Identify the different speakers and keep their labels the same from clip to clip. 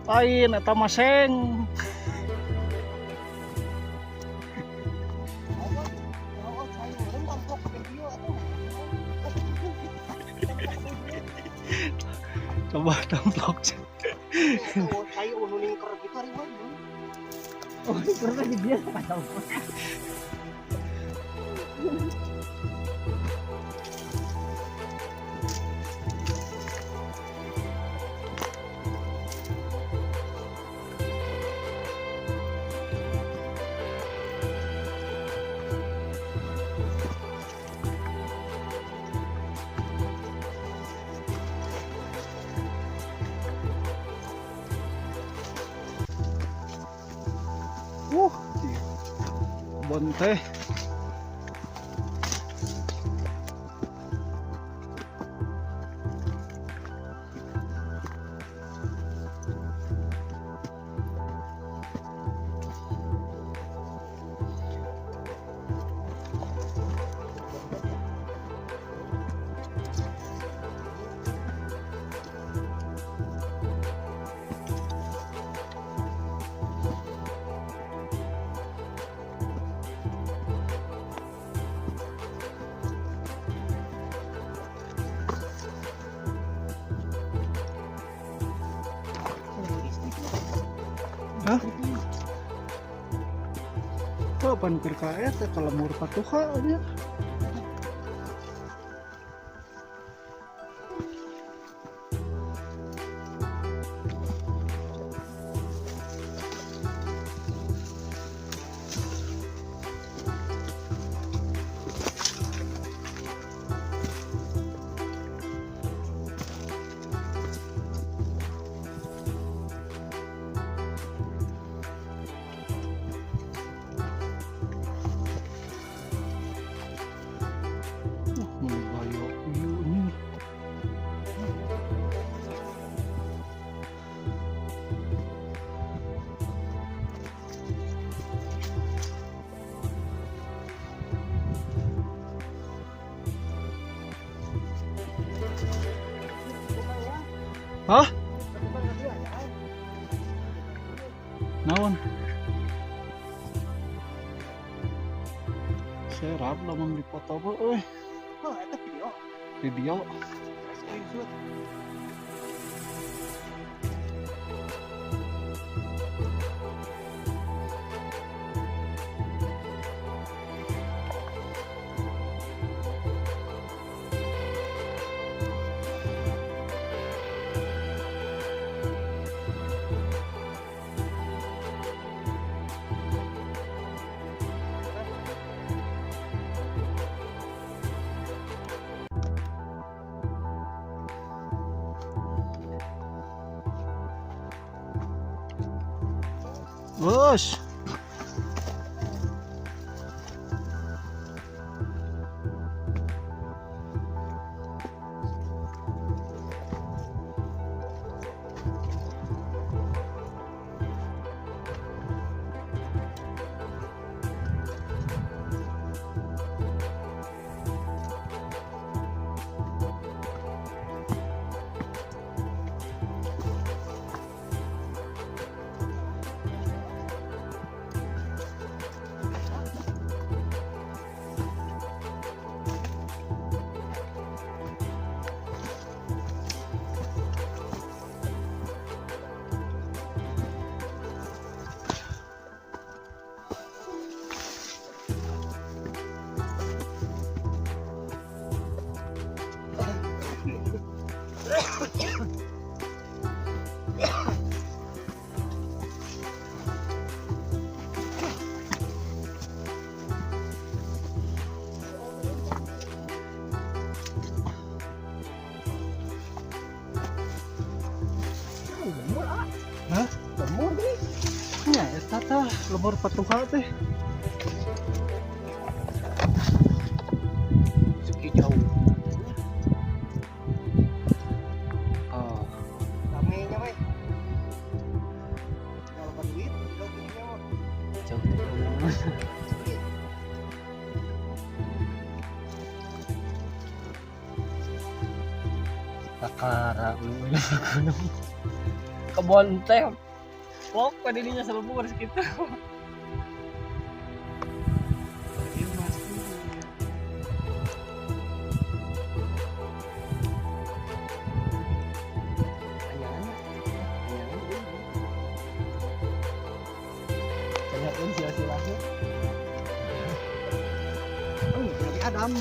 Speaker 1: Lain eta maseng. Coba templok.
Speaker 2: Oh, saya ununing kerep itu hari mana?
Speaker 3: Oh, kerja di dia kacau.
Speaker 1: Kebon teh. Hah? Kapan kerkaet kalau mau patuha aja. Hah? Naon? Serap lamun dipoto mah euy.
Speaker 2: Oh, itu video.
Speaker 1: Video.
Speaker 2: Screenshot.
Speaker 1: Bos. lemur patuha teh.
Speaker 2: Segi jauh.
Speaker 1: Oh,
Speaker 2: Ramenya mah. Kalau dapat duit, udah gini mah.
Speaker 1: jauh.
Speaker 2: Segi.
Speaker 3: Takara ulu gunung. Kebon teh. Pok pada dirinya selebur sekitar.
Speaker 1: Iya mas.
Speaker 3: Banyak pun sia-sianya.
Speaker 2: Oh, Nabi Adam.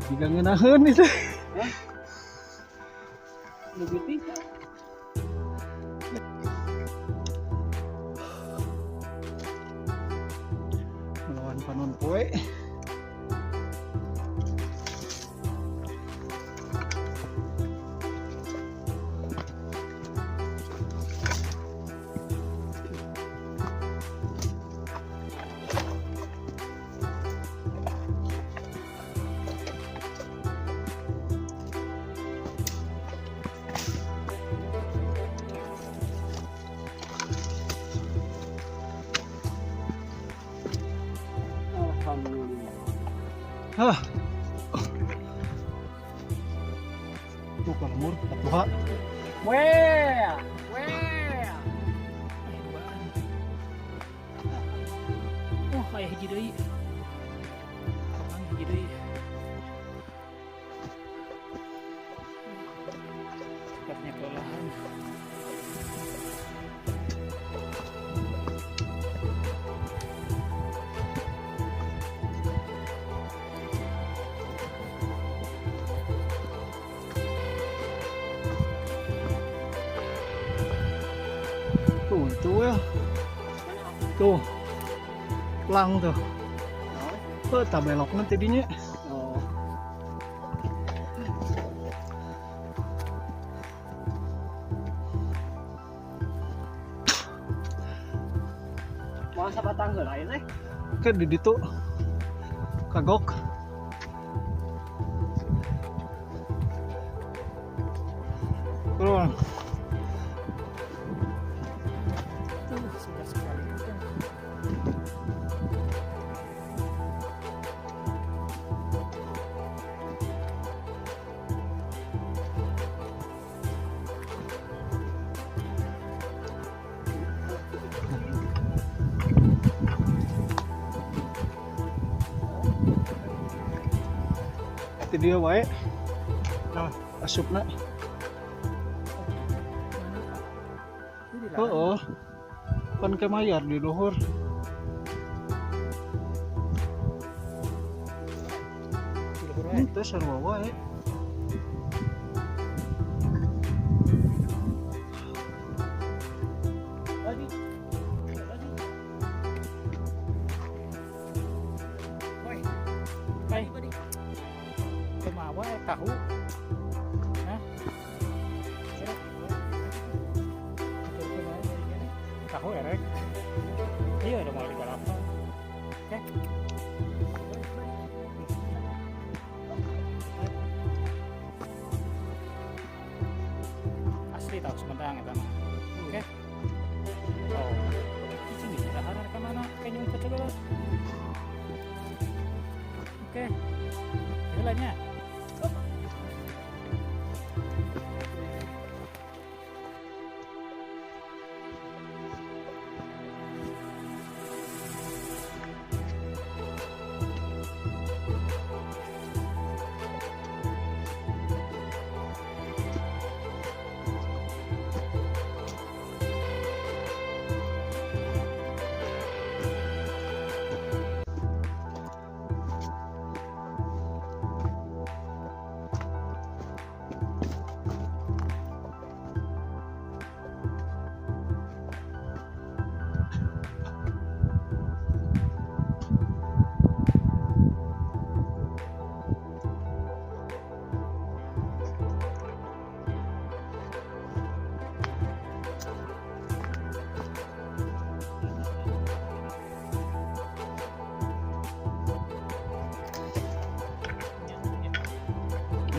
Speaker 1: Jika ngenaheun itu.
Speaker 3: Lebih tiga.
Speaker 1: Melawan panon poe.
Speaker 3: Alhamdulillah.
Speaker 1: Hah. Tuh ka lemur patuha.
Speaker 3: Weh.
Speaker 4: Oh, kayak hiji deui. Kapan hiji deui? Sikapnya kelelahan.
Speaker 1: Tuh itu ya. Tuh. Lang tuh. Tak belok nanti dinya.
Speaker 3: Oh. Mau sabatang lain eh?
Speaker 1: Ke di ditu. Kagok. Turun.
Speaker 4: Tuh, sudah sekali kan.
Speaker 1: Itu dia wae. Nah, asupna. Oh, pan ke mayar di luhur. Itu sarua wae.
Speaker 4: Tadi. Woi. Kai. Kemawa tahu. Hah? Kira. Tahu erek. Iya udah mau dibalapan. Oke. Asli tahu sementara eta mah. Oke. Oh. Di sini. Jalannya.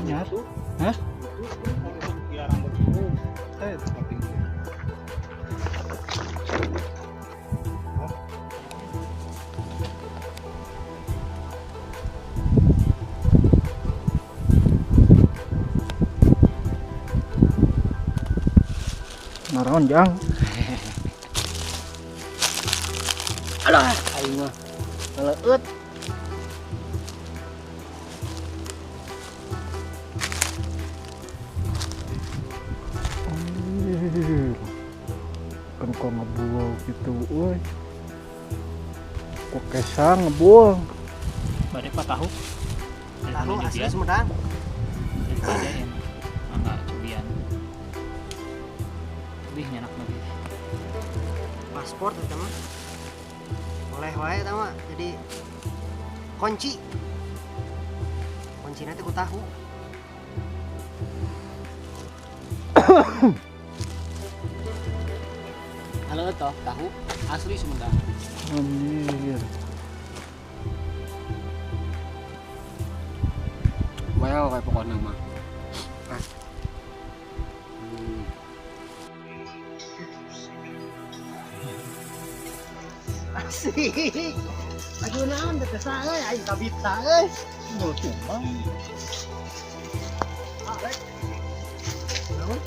Speaker 1: Nyar.
Speaker 2: Itu.
Speaker 1: Hah?
Speaker 2: Itu biar rambut itu.
Speaker 1: Tapi naron jang.
Speaker 3: Alah, aing mah ngeleut.
Speaker 1: Kan kok ngebuang gitu, woi. Kok kesang ngebuang.
Speaker 4: Badai pak tahu.
Speaker 2: Tahu asli Sumedang.
Speaker 4: Daripada yang enggak cubian. Lebih nyenak lagi.
Speaker 2: Paspor itu mah. Oleh wae eta mah jadi kunci. Kuncinya teh ku tahu.
Speaker 3: Halo toh, tahu asli Sumedang.
Speaker 1: Anjir.
Speaker 3: Well, kayak pokoknya mah.
Speaker 2: Asik. Aduh naon teh saya aing kabita euy.
Speaker 1: Mau tumbang.
Speaker 2: Arek. Naon?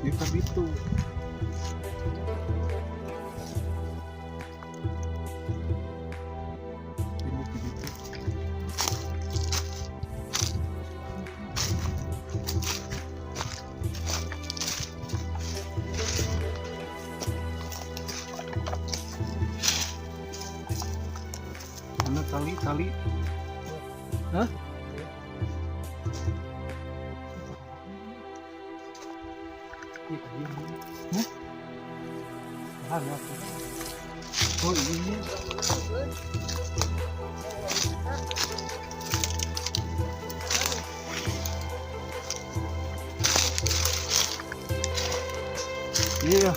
Speaker 1: Kita itu. Mana tali? Hah? Oh ini. Iya.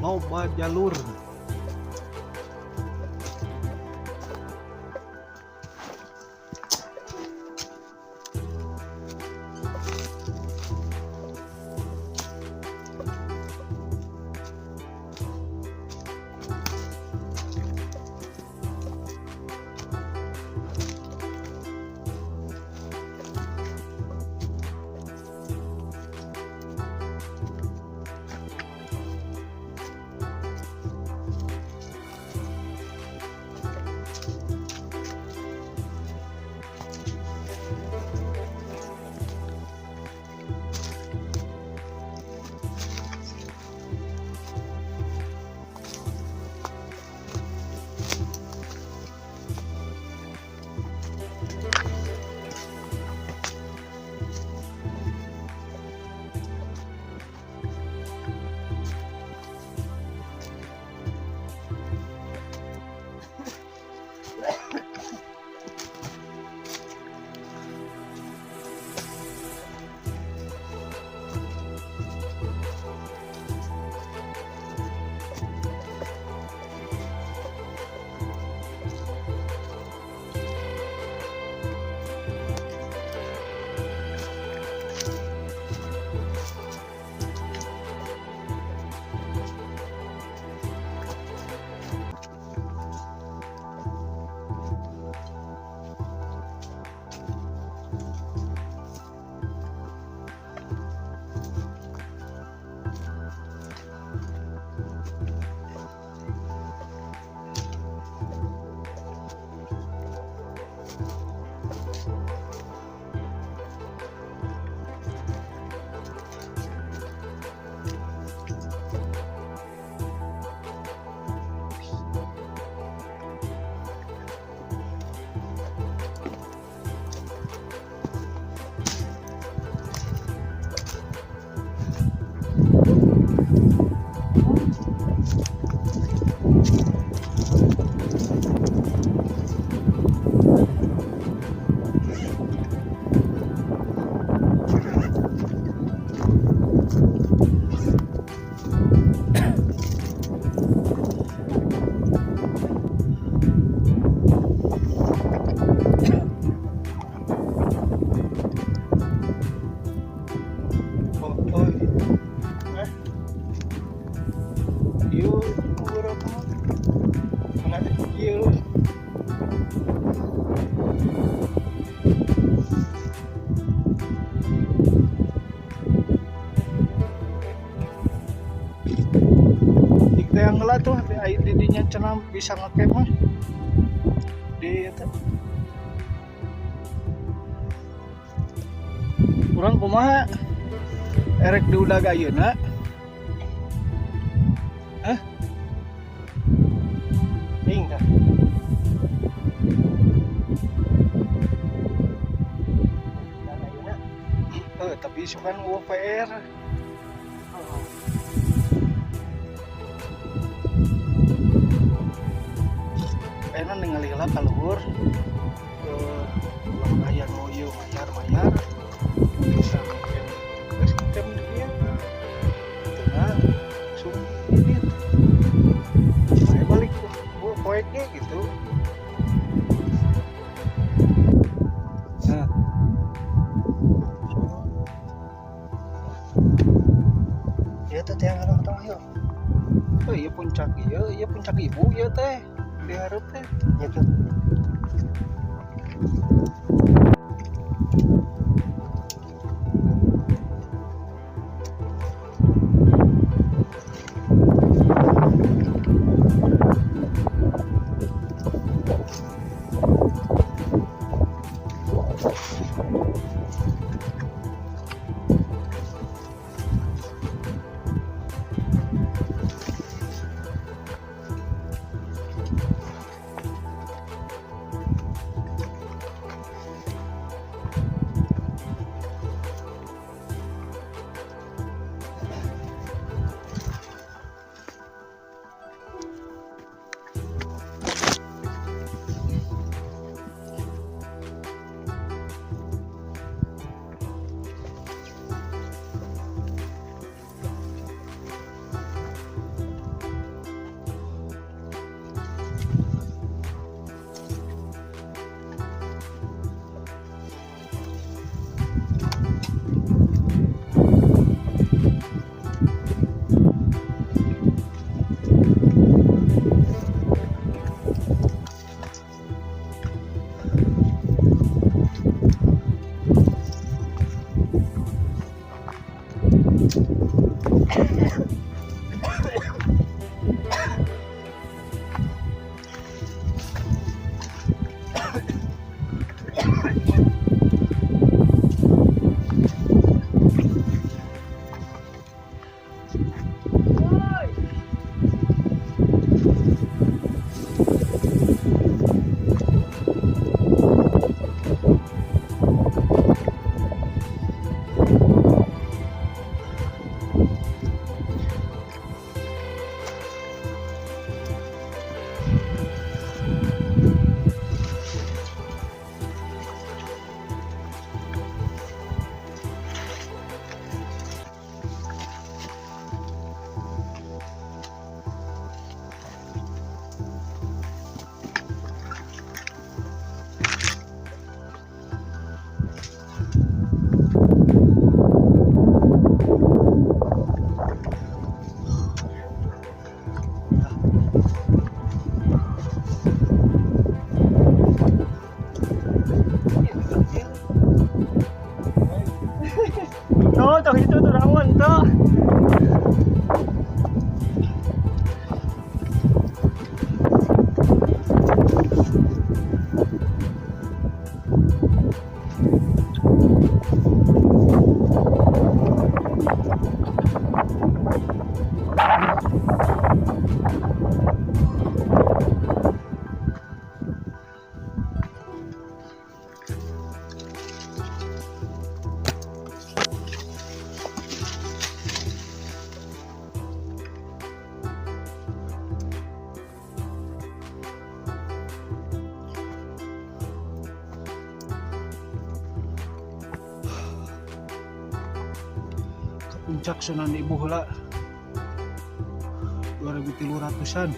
Speaker 1: loba jalur. Yang ngelah tuh di dinya cenah bisa ngecamp mah di eta. Urang kumaha erek di udag ayeuna? Hah? Ning tah. Tapi sukan UPR. Enak ningali heula ka luhur. Ulang aya nu ieu mayar bisa mungkin geus kem dia. Tengah langsung ini. Saya balik poeknya gitu. Nah. Ya teh yang hareup tong yuk. Oh iya puncak ibu ya teh. Diharap teh gitu.
Speaker 3: Cocok itu tuh rawan tuh.
Speaker 1: Puncak Sunan Ibu heula 2300-an.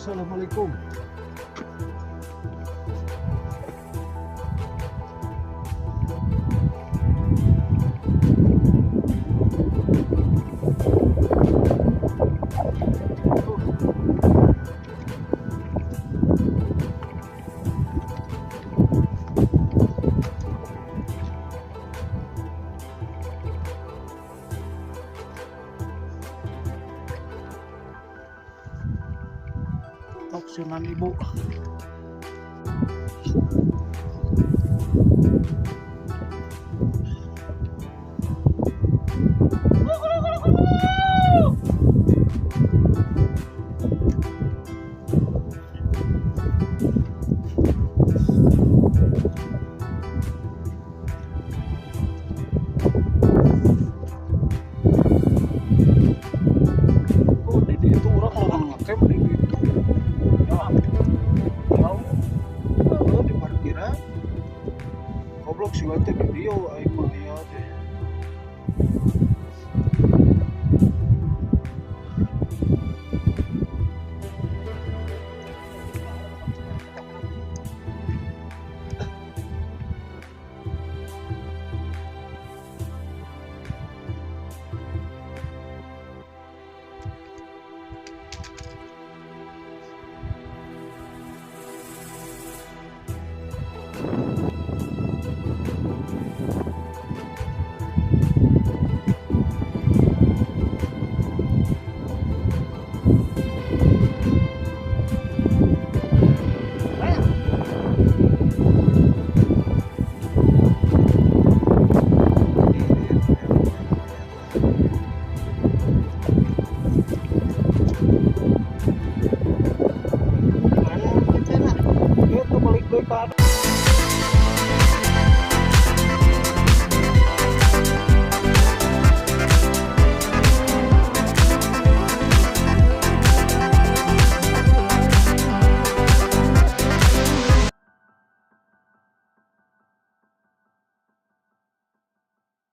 Speaker 1: Assalamualaikum. Sunan Ibu.